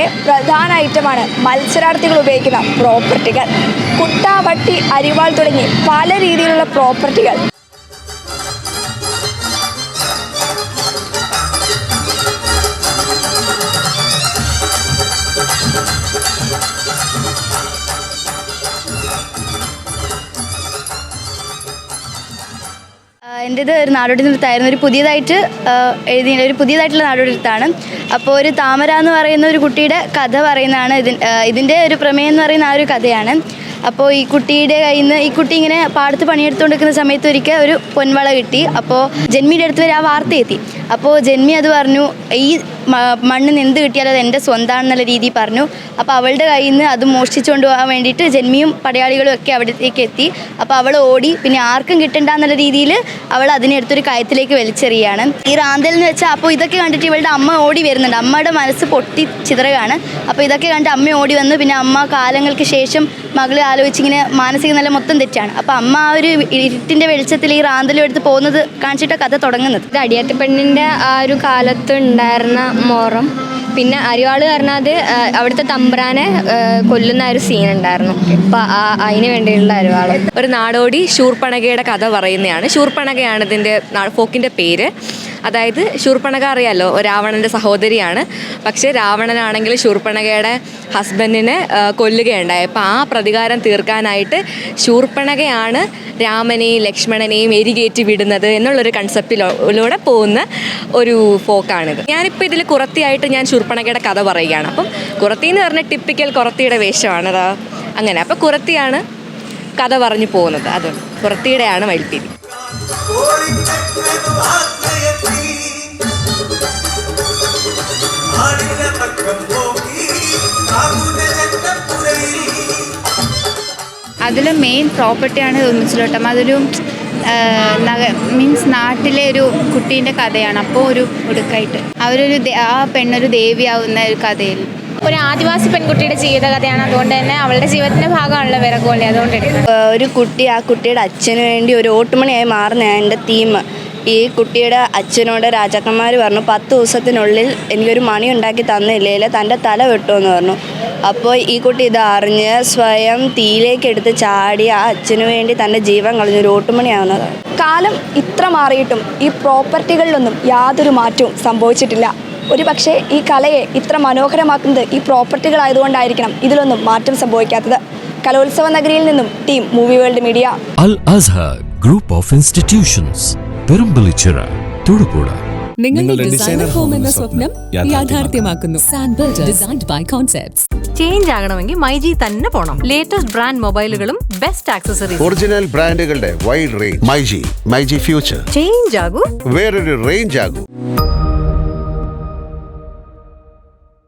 കളിയുടെ പ്രധാന ഐറ്റമാണ് മത്സരാർത്ഥികൾ ഉപയോഗിക്കുന്ന പ്രോപ്പർട്ടികൾ. കുട്ട, വട്ടി, അരിവാൾ തുടങ്ങി പല രീതിയിലുള്ള പ്രോപ്പർട്ടികൾ. എൻ്റേത് ഒരു നാടോടി നൃത്തമായിരുന്നു. ഒരു പുതിയതായിട്ടുള്ള നാടോടി നൃത്തമാണ്. അപ്പോൾ ഒരു താമര എന്ന് പറയുന്ന ഒരു കുട്ടിയുടെ കഥ പറയുന്നതാണ്. ഇതിൻ്റെ ഒരു പ്രമേയം എന്ന് പറയുന്ന ആ ഒരു കഥയാണ്. അപ്പോൾ ഈ കുട്ടിയുടെ കയ്യിൽ നിന്ന് ഈ കുട്ടി ഇങ്ങനെ പാടത്ത് പണിയെടുത്തുകൊണ്ടിരിക്കുന്ന സമയത്ത് ഒരിക്കൽ ഒരു പൊൻവള കിട്ടി. അപ്പോൾ ജന്മിയുടെ അടുത്ത് വരെ ആ വാർത്ത എത്തി. അപ്പോൾ ജന്മി അത് പറഞ്ഞു, ഈ മണ്ണിന് എന്ത് കിട്ടിയാലും അത് എൻ്റെ സ്വന്തമാണെന്നുള്ള രീതിയിൽ പറഞ്ഞു. അപ്പോൾ അവളുടെ കയ്യിൽ നിന്ന് അത് മോഷ്ടിച്ചുകൊണ്ട് പോകാൻ വേണ്ടിയിട്ട് ജന്മിയും പടയാളികളും ഒക്കെ അവിടത്തേക്ക് എത്തി. അപ്പോൾ അവൾ ഓടി. പിന്നെ ആർക്കും കിട്ടണ്ട എന്നുള്ള രീതിയിൽ അവൾ അതിനെടുത്തൊരു കയത്തിലേക്ക് വലിച്ചെറിയാണ്. ഈ റാന്തൽ എന്ന് വെച്ചാൽ അപ്പോൾ ഇതൊക്കെ കണ്ടിട്ട് ഇവളുടെ അമ്മ ഓടി വരുന്നുണ്ട്. അമ്മയുടെ മനസ്സ് പൊട്ടി ചിതറുകയാണ്. അപ്പോൾ ഇതൊക്കെ കണ്ട് അമ്മ ഓടി വന്നു. പിന്നെ അമ്മ കാലങ്ങൾക്ക് ശേഷം മകൾ ആലോചിച്ചിങ്ങനെ മാനസിക നില മൊത്തം തെറ്റാണ്. അപ്പോൾ അമ്മ ആ ഒരു ഇരുട്ടിൻ്റെ വെളിച്ചത്തിൽ ഈ റാന്തലും എടുത്ത് പോകുന്നത് കാണിച്ചിട്ട് കഥ തുടങ്ങുന്നത്. ഇത് അടിയാത്തി പെണ്ണിൻ്റെ ആ ഒരു കാലത്ത് ഉണ്ടായിരുന്ന മോറം, പിന്നെ അരിവാള് പറഞ്ഞാൽ അത് അവിടുത്തെ തമ്പ്രാനെ കൊല്ലുന്ന ഒരു സീൻ ഉണ്ടായിരുന്നു. അപ്പം അതിന് വേണ്ടിയുള്ള അരിവാള്. ഒരു നാടോടി ശൂർപ്പണകയുടെ കഥ പറയുന്നതാണ്. ശൂർപ്പണകയാണ് ഇതിൻ്റെ ഫോക്കിൻ്റെ പേര്. അതായത് ശൂർപ്പണക അറിയാമല്ലോ, രാവണൻ്റെ സഹോദരിയാണ്. പക്ഷേ രാവണനാണെങ്കിൽ ശൂർപ്പണകയുടെ ഹസ്ബൻഡിനെ കൊല്ലുകയുണ്ടായി. അപ്പോൾ ആ പ്രതികാരം തീർക്കാനായിട്ട് ശൂർപ്പണകയാണ് രാമനെയും ലക്ഷ്മണനെയും എരികേറ്റി വിടുന്നത് എന്നുള്ളൊരു കൺസെപ്റ്റിലൂടെ പോകുന്ന ഒരു ഫോക്കാണിത്. ഞാനിപ്പോൾ ഇതിൽ കുറത്തിയായിട്ട് ഞാൻ ശൂർപ്പണകയുടെ കഥ പറയുകയാണ്. അപ്പം കുറത്തി എന്ന് പറഞ്ഞാൽ ടിപ്പിക്കൽ കുറത്തിയുടെ വേഷമാണത്. അങ്ങനെ അപ്പോൾ കുറത്തിയാണ് കഥ പറഞ്ഞു പോകുന്നത്. അതുകൊണ്ട് കുറത്തിയുടെയാണ് മയിൽപ്പീലി. അതിൽ മെയിൻ പ്രോപ്പർട്ടിയാണ് ഒന്നിച്ചിലോട്ടം. അതൊരു മീൻസ് നാട്ടിലെ ഒരു കുട്ടീൻ്റെ കഥയാണ്. അപ്പോൾ ഒരു ഒടുക്കായിട്ട് ആ പെണ്ണൊരു ദേവിയാവുന്ന ഒരു കഥയിൽ ഒരു ആദിവാസി പെൺകുട്ടിയുടെ ജീവിത കഥയാണ്. അതുകൊണ്ട് തന്നെ അവളുടെ ജീവിതത്തിൻ്റെ ഭാഗമാണല്ലോ വിറകോളി. അതുകൊണ്ട് ഒരു കുട്ടി ആ കുട്ടിയുടെ അച്ഛന് വേണ്ടി ഒരു ഓട്ടുമണിയായി മാറുന്നതാണ് എൻ്റെ തീം. ഈ കുട്ടിയുടെ അച്ഛനോട് രാജാക്കന്മാർ പറഞ്ഞു, 10 ദിവസത്തിനുള്ളിൽ എനിക്കൊരു മണി ഉണ്ടാക്കി തന്നില്ലേ തൻ്റെ തല വെട്ടുമെന്ന് പറഞ്ഞു. അപ്പോൾ ഈ കുട്ടി ഇത് അറിഞ്ഞ് സ്വയം തീയിലേക്ക് എടുത്ത് ചാടി ആ അച്ഛന് വേണ്ടി തൻ്റെ ജീവൻ കളഞ്ഞൊരു ഓട്ടുമണിയാവുന്നതാണ്. കാലം ഇത്ര മാറിയിട്ടും ഈ പ്രോപ്പർട്ടികളിലൊന്നും യാതൊരു മാറ്റവും സംഭവിച്ചിട്ടില്ല. ഒരു പക്ഷേ ഈ കലയെ ഇത്ര മനോഹരമാക്കുന്നത് ഈ പ്രോപ്പർട്ടികളായതുകൊണ്ടായിരിക്കണം ഇതിലൊന്നും മാറ്റം സംഭവിക്കാത്തത്. കലോത്സവ നഗരിയിൽ നിന്നും team movie world media. Al Azhar group of institutions, Perumbalichira, Thodupuzha. നിങ്ങളുടെ ഡിസൈനർ ഹോം എന്ന സ്വപ്നം യാഥാർത്ഥ്യമാക്കുന്നു. Sanbuild, designed by concepts. Change ആകണമെങ്കിൽ മൈജി തന്നെ പോണം. ലേറ്റസ്റ്റ് ബ്രാൻഡ് മൊബൈലുകളും ബെസ്റ്റ് ആക്സസറീസ്, ഒറിജിനൽ ബ്രാൻഡുകളുടെ wide range. MyG future. Change ആകൂ, വേറൊരു റേഞ്ച് ആകൂ.